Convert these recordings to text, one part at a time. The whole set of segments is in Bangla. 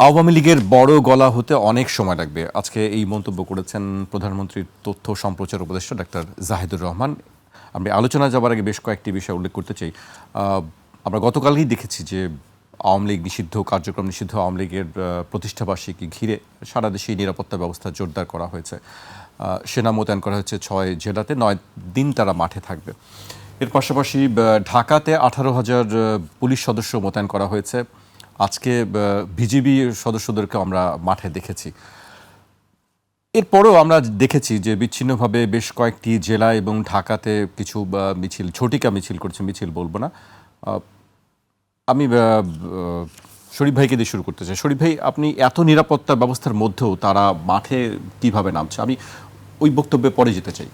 আওয়ামী লীগের বড় গলা হতে অনেক সময় লাগবে, আজকে এই মন্তব্য করেছেন প্রধানমন্ত্রীর তথ্য সম্প্রচার উপদেষ্টা ডাক্তার জাহিদুর রহমান। আমি আলোচনা যাবার আগে বেশ কয়েকটি বিষয় উল্লেখ করতে চাই। আমরা গতকালই দেখেছি যে আওয়ামী লীগ নিষিদ্ধ কার্যক্রম নিষিদ্ধ আওয়ামী লীগের প্রতিষ্ঠাবার্ষিকী ঘিরে সারা দেশে নিরাপত্তা ব্যবস্থা জোরদার করা হয়েছে। সেনা মোতায়েন করা হয়েছে 6 জেলাতে, 9 দিন তারা মাঠে থাকবে। এর পাশাপাশি ঢাকাতে 18,000 পুলিশ সদস্য মোতায়েন করা হয়েছে। আজকে বিজিবি সদস্যদেরকে আমরা মাঠে দেখেছি। এরপরেও আমরা দেখেছি যে বিচ্ছিন্নভাবে বেশ কয়েকটি জেলা এবং ঢাকাতে কিছু মিছিল, ঝটিকা মিছিল করছে, মিছিল বলবো না। আমি শরীফ ভাইকে দিয়ে শুরু করতে চাই। শরীফ ভাই, আপনি এত নিরাপত্তা ব্যবস্থার মধ্যেও তারা মাঠে কিভাবে নামছে, আমি ওই বক্তব্যে পরে যেতে চাই।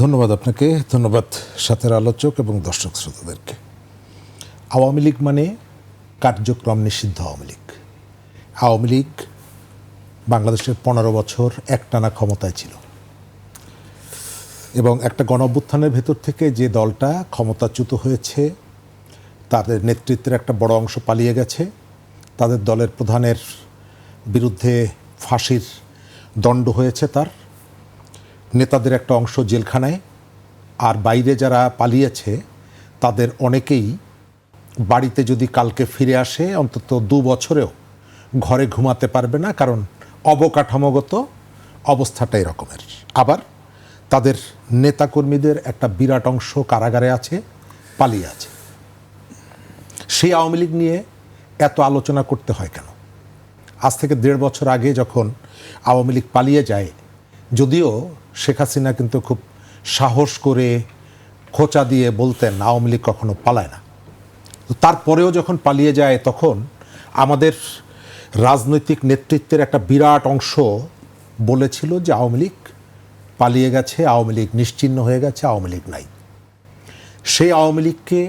ধন্যবাদ আপনাকে, ধন্যবাদ সাথের আলোচক এবং দর্শক শ্রোতাদেরকে। আওয়ামী লীগ মানে কার্যক্রম নিষিদ্ধ আওয়ামী লীগ। আওয়ামী লীগ বাংলাদেশের 15 বছর একটানা ক্ষমতায় ছিল এবং একটা গণঅভ্যুত্থানের ভেতর থেকে যে দলটা ক্ষমতাচ্যুত হয়েছে তাদের নেতৃত্বের একটা বড় অংশ পালিয়ে গেছে। তাদের দলের প্রধানের বিরুদ্ধে ফাঁসির দণ্ড হয়েছে, তার নেতাদের একটা অংশ জেলখানায়, আর বাইরে যারা পালিয়েছে তাদের অনেকেই বাড়িতে যদি কালকে ফিরে আসে অন্তত 2 বছরেও ঘরে ঘুমাতে পারবে না, কারণ অবকাঠামোগত অবস্থাটা এরকমের। আবার তাদের নেতাকর্মীদের একটা বিরাট অংশ কারাগারে আছে, পালিয়ে আছে। সেই আওয়ামী লীগ নিয়ে এত আলোচনা করতে হয় কেন? আজ থেকে 1.5 বছর আগে যখন আওয়ামী লীগ পালিয়ে যায়, যদিও শেখ হাসিনা কিন্তু খুব সাহস করে খোঁচা দিয়ে বলতেন আওয়ামী লীগ কখনো পালায় না, তারপরেও যখন পালিয়ে যায় তখন আমাদের রাজনৈতিক নেতৃত্বের একটা বিরাট অংশ বলেছিল যে আওয়ামী লীগ পালিয়ে গেছে, আওয়ামী লীগ নিশ্চিহ্ন হয়ে গেছে, আওয়ামী লীগ নাই। সেই আওয়ামী লীগকে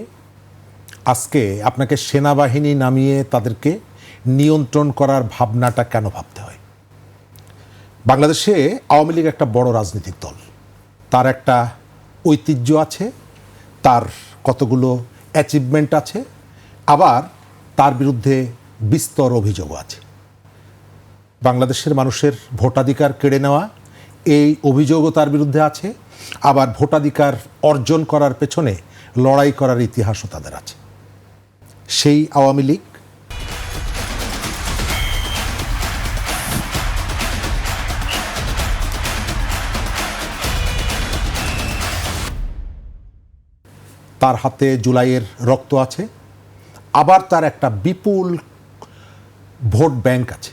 আজকে আপনাকে সেনাবাহিনী নামিয়ে তাদেরকে নিয়ন্ত্রণ করার ভাবনাটা কেন ভাবতে হয়? বাংলাদেশে আওয়ামী লীগ একটা বড় রাজনৈতিক দল, তার একটা ঐতিহ্য আছে, তার কতগুলো অ্যাচিভমেন্ট আছে, আবার তার বিরুদ্ধে বিস্তর অভিযোগও আছে। বাংলাদেশের মানুষের ভোটাধিকার কেড়ে নেওয়া, এই অভিযোগও তার বিরুদ্ধে আছে। আবার ভোটাধিকার অর্জন করার পেছনে লড়াই করার ইতিহাসও তাদের আছে। সেই আওয়ামী লীগ তার হাতে জুলাইয়ের রক্ত আছে, আবার তার একটা বিপুল ভোট ব্যাংক আছে।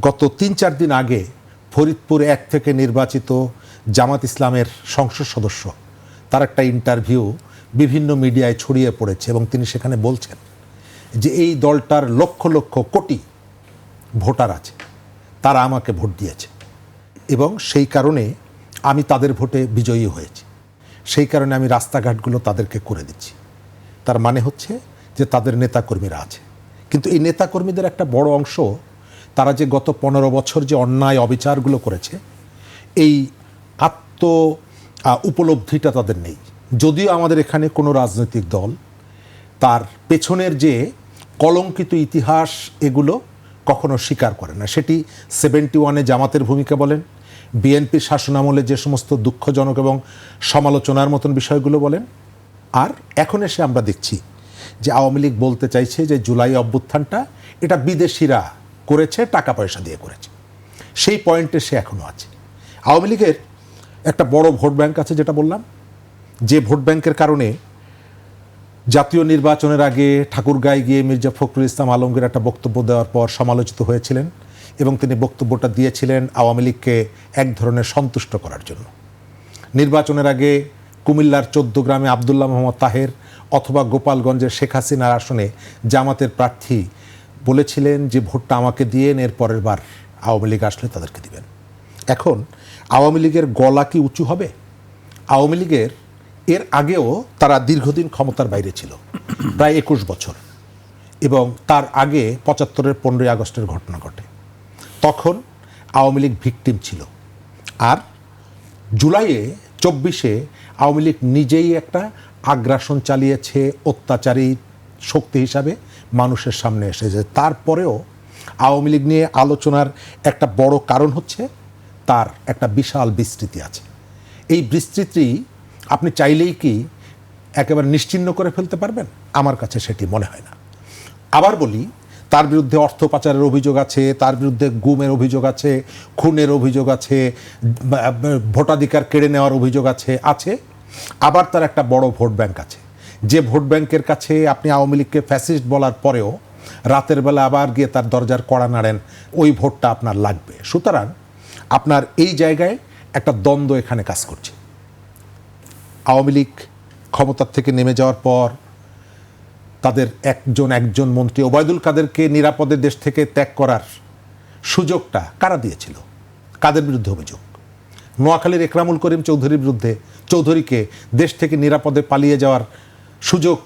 গত 3-4 দিন আগে ফরিদপুর 1 থেকে নির্বাচিত জামাত ইসলামের সংসদ সদস্য, তার একটা ইন্টারভিউ বিভিন্ন মিডিয়ায় ছড়িয়ে পড়েছে এবং তিনি সেখানে বলছেন যে এই দলটার লক্ষ লক্ষ কোটি ভোটার আছে, তারা আমাকে ভোট দিয়েছে এবং সেই কারণে আমি তাদের ভোটে বিজয়ী হয়েছি, সেই কারণে আমি রাস্তাঘাটগুলো তাদেরকে করে দিচ্ছি। তার মানে হচ্ছে যে তাদের নেতাকর্মীরা আছে, কিন্তু এই নেতাকর্মীদের একটা বড় অংশ তারা যে গত 15 বছর যে অন্যায় অবিচারগুলো করেছে, এই উপলব্ধিটা তাদের নেই। যদিও আমাদের এখানে কোনো রাজনৈতিক দল তার পেছনের যে কলঙ্কিত ইতিহাস এগুলো কখনো স্বীকার করে না। সেটি 71-এ জামাতের ভূমিকা বলেন, বিএনপির শাসনামলে যে সমস্ত দুঃখজনক এবং সমালোচনার মতন বিষয়গুলো বলেন, আর এখন এসে আমরা দেখছি যে আওয়ামী লীগ বলতে চাইছে যে জুলাই অভ্যুত্থানটা এটা বিদেশিরা করেছে, টাকা পয়সা দিয়ে করেছে। সেই পয়েন্টে সে এখনও আছে। আওয়ামী লীগের একটা বড় ভোট ব্যাংক আছে, যেটা বললাম, যে ভোট ব্যাংকের কারণে জাতীয় নির্বাচনের আগে ঠাকুরগাঁয়ে গিয়ে মির্জা ফখরুল ইসলাম আলমগীর একটা বক্তব্য দেওয়ার পর সমালোচিত হয়েছিলেন এবং তিনি বক্তব্যটা দিয়েছিলেন আওয়ামী লীগকে এক ধরনের সন্তুষ্ট করার জন্য। নির্বাচনের আগে কুমিল্লার 14 গ্রামে আবদুল্লাহ মোহাম্মদ তাহের অথবা গোপালগঞ্জের শেখ হাসিনার আসনে জামাতের প্রার্থী বলেছিলেন যে ভোটটা আমাকে দিয়েন, এর পরের বার আওয়ামী লীগ আসলে তাদেরকে দিবেন। এখন আওয়ামী লীগের গলা কি উঁচু হবে? আওয়ামী লীগের এর আগেও তারা দীর্ঘদিন ক্ষমতার বাইরে ছিল, প্রায় 21 বছর, এবং তার আগে 75-এর 15ই আগস্টের ঘটনা ঘটে, তখন আওয়ামী লীগ ভিকটিম ছিল। আর জুলাইয়ে 24-এ আওয়ামী লীগ নিজেই একটা আগ্রাসন চালিয়েছে অত্যাচারী শক্তি হিসাবে, মানুষের সামনে এসেছে। তারপরেও আওয়ামী লীগ নিয়ে আলোচনার একটা বড় কারণ হচ্ছে তার একটা বিশাল বিস্তৃতি আছে। এই বিস্তৃতি আপনি চাইলেই কি একেবারে নিশ্চিহ্ন করে ফেলতে পারবেন? আমার কাছে সেটি মনে হয় না। আবার বলি, তার বিরুদ্ধে অর্থ পাচারের অভিযোগ আছে, তার বিরুদ্ধে গুমের অভিযোগ আছে, খুনের অভিযোগ আছে, ভোটাধিকার কেড়ে নেওয়ার অভিযোগ আছে। আবার তার একটা বড় ভোট ব্যাংক আছে, যে ভোট ব্যাংকের কাছে আপনি আওয়ামী লীগকে ফ্যাসিস্ট বলার পরেও রাতের বেলা আবার গিয়ে তার দরজার কড়া নাড়েন, ওই ভোটটা আপনার লাগবে। সুতরাং আপনার এই জায়গায় একটা দ্বন্দ্ব এখানে কাজ করছে। আওয়ামী লীগ ক্ষমতার থেকে নেমে যাওয়ার পর তাদের একজন মন্ত্রী ওবায়দুল কাদেরকে নিরাপদে দেশ থেকে ত্যাগ করার সুযোগটা কারা দিয়েছিল? কাদের বিরুদ্ধে অভিযোগ? নোয়াখালীর একরামুল করিম চৌধুরীকে দেশ থেকে নিরাপদে পালিয়ে যাওয়ার সুযোগ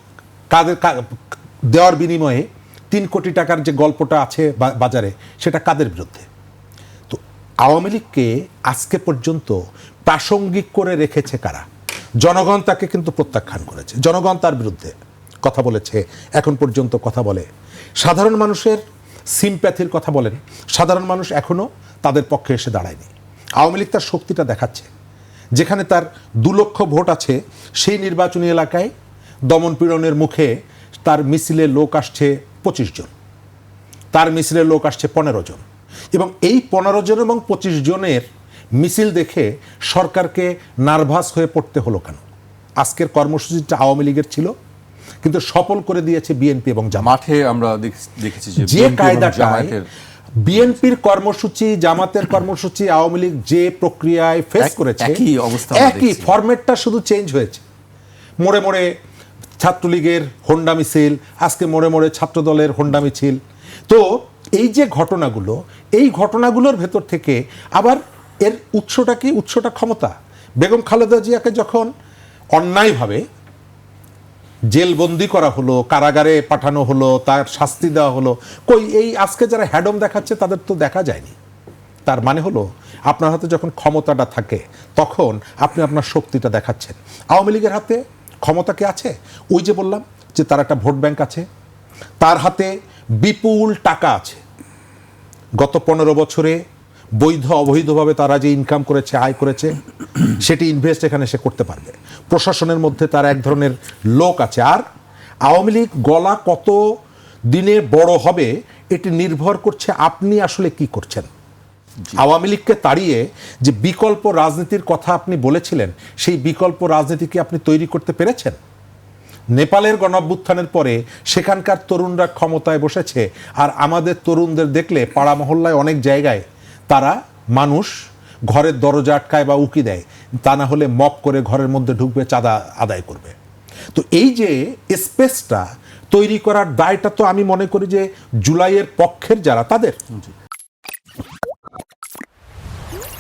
দেওয়ার বিনিময়ে 3 কোটি টাকার যে গল্পটা আছে বাজারে, সেটা কাদের বিরুদ্ধে? তো আওয়ামী লীগকে আজকে পর্যন্ত প্রাসঙ্গিক করে রেখেছে কারা? জনগণ তাকে কিন্তু প্রত্যাখ্যান করেছে, জনগণ তার বিরুদ্ধে কথা বলেছে, এখন পর্যন্ত কথা বলে। সাধারণ মানুষের সিম্প্যাথির কথা বলেন, সাধারণ মানুষ এখনও তাদের পক্ষে এসে দাঁড়ায়নি। আওয়ামী লীগ তার শক্তিটা দেখাচ্ছে। যেখানে তার 2 লক্ষ ভোট আছে, সেই নির্বাচনী এলাকায় দমনপীড়নের মুখে তার মিছিলে লোক আসছে 25 জন, তার মিছিলে লোক আসছে 15 জন, এবং এই 15 জন এবং 25 জনের মিছিল দেখে সরকারকে নার্ভাস হয়ে পড়তে হলো কেন? আজকের কর্মসূচিটা আওয়ামী লীগের ছিল, কিন্তু সফল করে দিয়েছে বিএনপি এবং জামাত। মাঠে আমরা দেখেছি যে যে কায়দাটায় বিএনপির কর্মসূচি, জামাতের কর্মসূচি, আওয়ামী লীগ যে প্রক্রিয়ায় ফেস করেছে, একই অবস্থা, একই ফরম্যাটটা, শুধু চেঞ্জ হয়েছে। মোড়ে মোড়ে ছাত্রলীগের হোন্ডা মিছিল, আজকে মোড়ে মোড়ে ছাত্রদলের হোন্ডা মিছিল। তো এই যে ঘটনাগুলো, এই ঘটনাগুলোর ভেতর থেকে আবার এর উৎসটা কি? উৎসটা ক্ষমতা। বেগম খালেদা জিয়াকে যখন অন্যায়ভাবে জেলবন্দি করা হলো, কারাগারে পাঠানো হলো, তার শাস্তি দেওয়া হলো, কই এই আজকে যারা হ্যাডম দেখাচ্ছে তাদের তো দেখা যায়নি। তার মানে হলো আপনার হাতে যখন ক্ষমতাটা থাকে তখন আপনি আপনার শক্তিটা দেখাচ্ছেন। আওয়ামী লীগের হাতে ক্ষমতা কি আছে? ওই যে বললাম যে তার একটা ভোট ব্যাংক আছে, তার হাতে বিপুল টাকা আছে। গত 15 বছরে বৈধ অবৈধভাবে তারা যে ইনকাম করেছে, আয় করেছে, সেটি ইনভেস্ট এখানে সে করতে পারবে। প্রশাসনের মধ্যে তার এক ধরনের লোক আছে। আর আওয়ামী লীগ গলা কত দিনে বড় হবে এটি নির্ভর করছে আপনি আসলে কি করছেন। আওয়ামী লীগকে তাড়িয়ে যে বিকল্প রাজনীতির কথা আপনি বলেছিলেন, সেই বিকল্প রাজনীতি কি আপনি তৈরি করতে পেরেছেন? নেপালের গণঅভ্যুত্থানের পরে সেখানকার তরুণরা ক্ষমতায় বসেছে, আর আমাদের তরুণদের দেখলে পাড়া মহল্লায় অনেক জায়গায় তারা মানুষ ঘরের দরজা আটকায় বা উকি দেয়, তা না হলে মপ করে ঘরের মধ্যে ঢুকবে, চাঁদা আদায় করবে। তো এই যে স্পেসটা তৈরি করার দায়টা তো আমি মনে করি যে জুলাইয়ের পক্ষের যারা, তাদের।